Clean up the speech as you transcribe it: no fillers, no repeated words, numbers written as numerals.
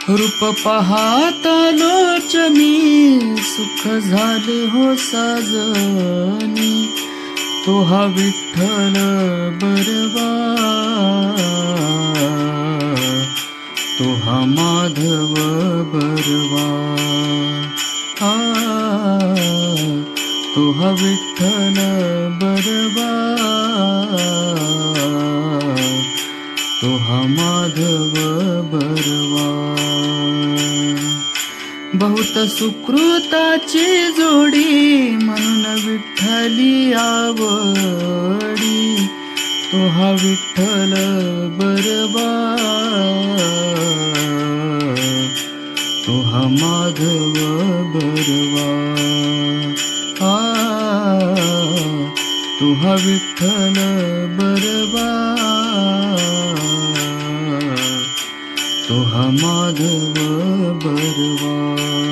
रूप पाहतालोच मी सुख झाले हो साजनी, तो हा विठ्ठल बरवा, तो हा माधव बरवा. तो हा विठ्ठल बरवा, तो हा माधव बरवा. बहुत सुकृताची जोडी म्हणून विठ्ठली आवडी, तो हा विठ्ठल बरवा, तो हा माधव बरवा. तो हा विठ्ठल बरवा, तो हा माधव बरवा.